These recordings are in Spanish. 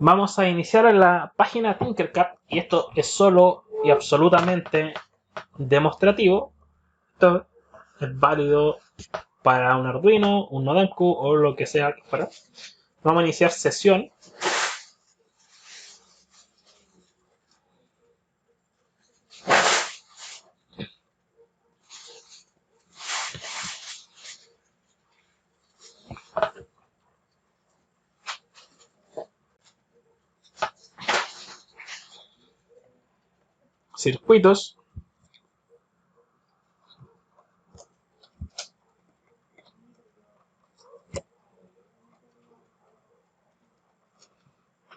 Vamos a iniciar en la página Tinkercad, y esto es solo y absolutamente demostrativo. Esto es válido para un Arduino, un Nodemku o lo que sea que fuera. Vamos a iniciar sesión. Circuitos.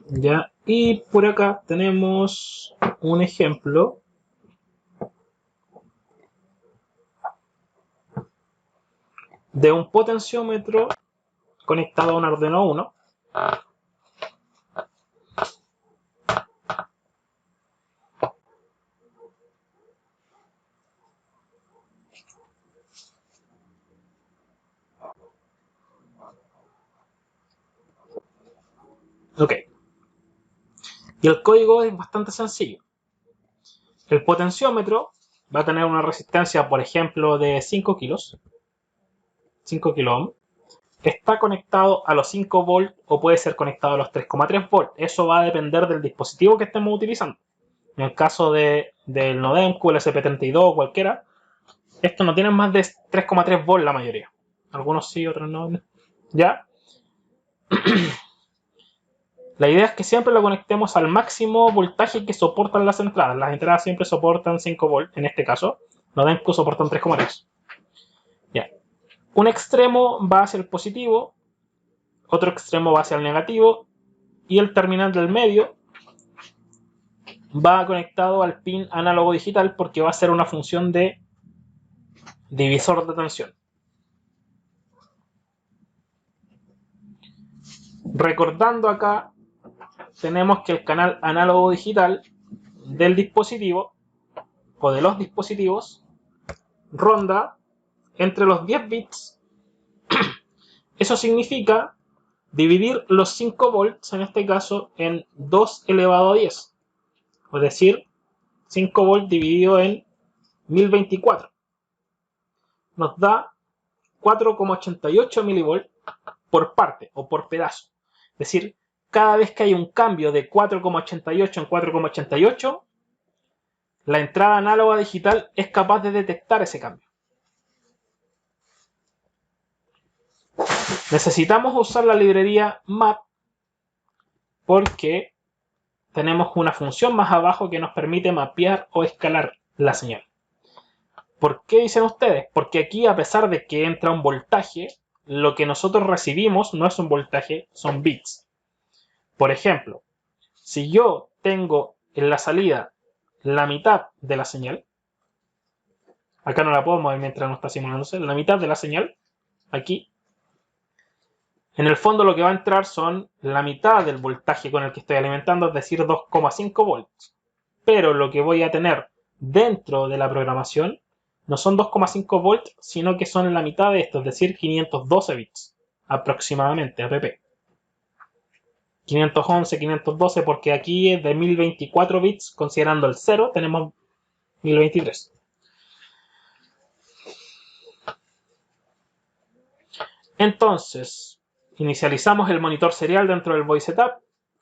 Ya, y por acá tenemos un ejemplo de un potenciómetro conectado a un Arduino Uno. Ok. Y el código es bastante sencillo. El potenciómetro va a tener una resistencia, por ejemplo, de 5 kilos. 5 kilo ohm. Está conectado a los 5 volts o puede ser conectado a los 3,3 volts. Eso va a depender del dispositivo que estemos utilizando. En el caso del Nodemku, el SP32 o cualquiera, estos no tienen más de 3,3 volts la mayoría. Algunos sí, otros no. ¿Ya? La idea es que siempre lo conectemos al máximo voltaje que soportan las entradas. Las entradas siempre soportan 5 volts, en este caso. Nodemku soportan 3,3. Ya. Un extremo va hacia el positivo, otro extremo va hacia el negativo, y el terminal del medio va conectado al pin análogo digital porque va a ser una función de divisor de tensión. Recordando acá, tenemos que el canal análogo digital del dispositivo o de los dispositivos ronda entre los 10 bits. Eso significa dividir los 5 volts, en este caso, en 2 elevado a 10. Es decir, 5 volts dividido en 1024. Nos da 4,88 milivolts por parte o por pedazo. Es decir, cada vez que hay un cambio de 4,88 en 4,88, la entrada análoga digital es capaz de detectar ese cambio. Necesitamos usar la librería map porque tenemos una función más abajo que nos permite mapear o escalar la señal. ¿Por qué dicen ustedes? Porque aquí, a pesar de que entra un voltaje, lo que nosotros recibimos no es un voltaje, son bits. Por ejemplo, si yo tengo en la salida la mitad de la señal, acá no la puedo mover mientras no está simulándose, la mitad de la señal, aquí, en el fondo lo que va a entrar son la mitad del voltaje con el que estoy alimentando, es decir, 2,5 volts. Pero lo que voy a tener dentro de la programación no son 2,5 volts, sino que son la mitad de esto, es decir, 512 bits aproximadamente, app. 511, 512, porque aquí es de 1024 bits, considerando el 0, tenemos 1023. Entonces, inicializamos el monitor serial dentro del voice setup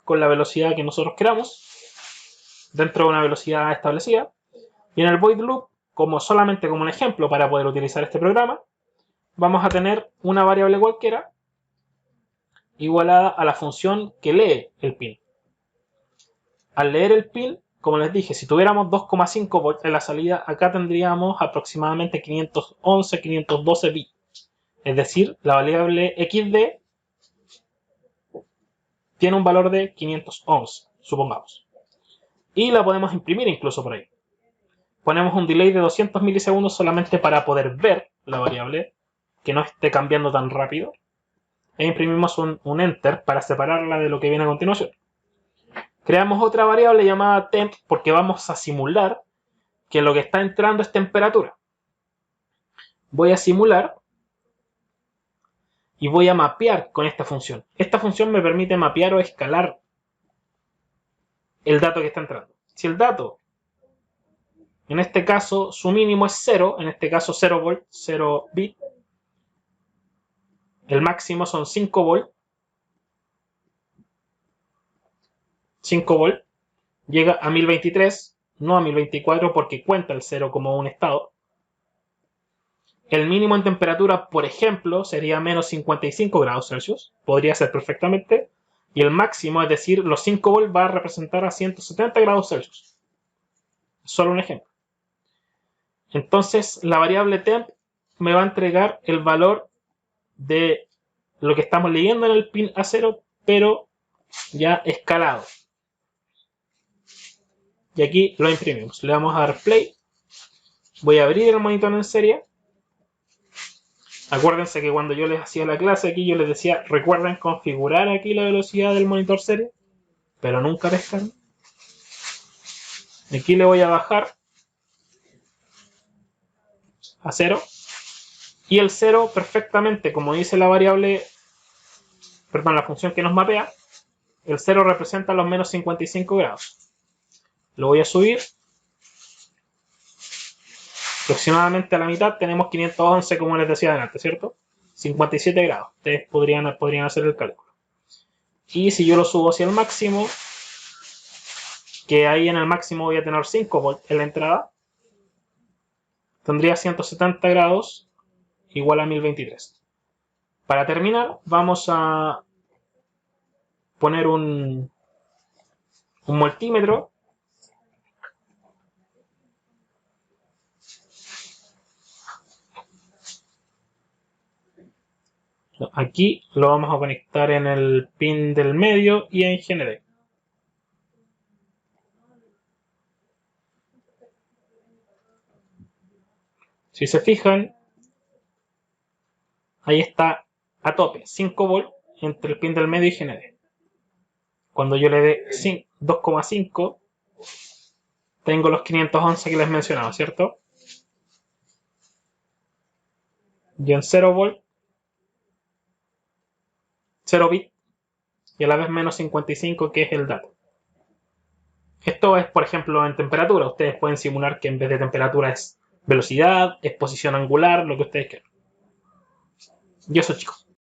con la velocidad que nosotros queramos, dentro de una velocidad establecida. Y en el void loop, solamente como un ejemplo para poder utilizar este programa, vamos a tener una variable cualquiera igualada a la función que lee el pin. Al leer el pin, como les dije, si tuviéramos 2,5 volts en la salida, acá tendríamos aproximadamente 511, 512 bits. Es decir, la variable XD tiene un valor de 511, supongamos. Y la podemos imprimir incluso por ahí. Ponemos un delay de 200 milisegundos solamente para poder ver la variable, que no esté cambiando tan rápido. E imprimimos un enter para separarla de lo que viene a continuación. Creamos otra variable llamada temp porque vamos a simular que lo que está entrando es temperatura. Voy a simular y voy a mapear con esta función. Esta función me permite mapear o escalar el dato que está entrando. Si el dato, en este caso, su mínimo es 0, en este caso 0 volt, 0 bit, el máximo son 5 volt, 5 volt, llega a 1023, no a 1024 porque cuenta el 0 como un estado. El mínimo en temperatura, por ejemplo, sería menos 55 grados Celsius, podría ser perfectamente, y el máximo, es decir, los 5 volt va a representar a 170 grados Celsius. Solo un ejemplo. Entonces, la variable temp me va a entregar el valor de lo que estamos leyendo en el pin A0, pero ya escalado. Y aquí lo imprimimos. Le vamos a dar play. Voy a abrir el monitor en serie. Acuérdense que cuando yo les hacía la clase aquí, yo les decía, recuerden configurar aquí la velocidad del monitor serie, pero nunca pescan. Aquí le voy a bajar a 0. Y el 0 perfectamente, como dice la variable, perdón, la función que nos mapea, el 0 representa los menos 55 grados. Lo voy a subir. Aproximadamente a la mitad tenemos 511, como les decía adelante, ¿cierto? 57 grados. Ustedes podrían hacer el cálculo. Y si yo lo subo hacia el máximo, que ahí en el máximo voy a tener 5 volts en la entrada, tendría 170 grados igual a 1023. Para terminar, vamos a poner un multímetro. Aquí lo vamos a conectar en el pin del medio y en GND. Si se fijan, ahí está a tope, 5 volt entre el pin del medio y GND. Cuando yo le dé 2,5, tengo los 511 que les mencionaba, ¿cierto? Y en 0 volt, 0 bit, y a la vez menos 55, que es el dato. Esto es, por ejemplo, en temperatura. Ustedes pueden simular que en vez de temperatura es velocidad, es posición angular, lo que ustedes quieran. Y eso, chicos.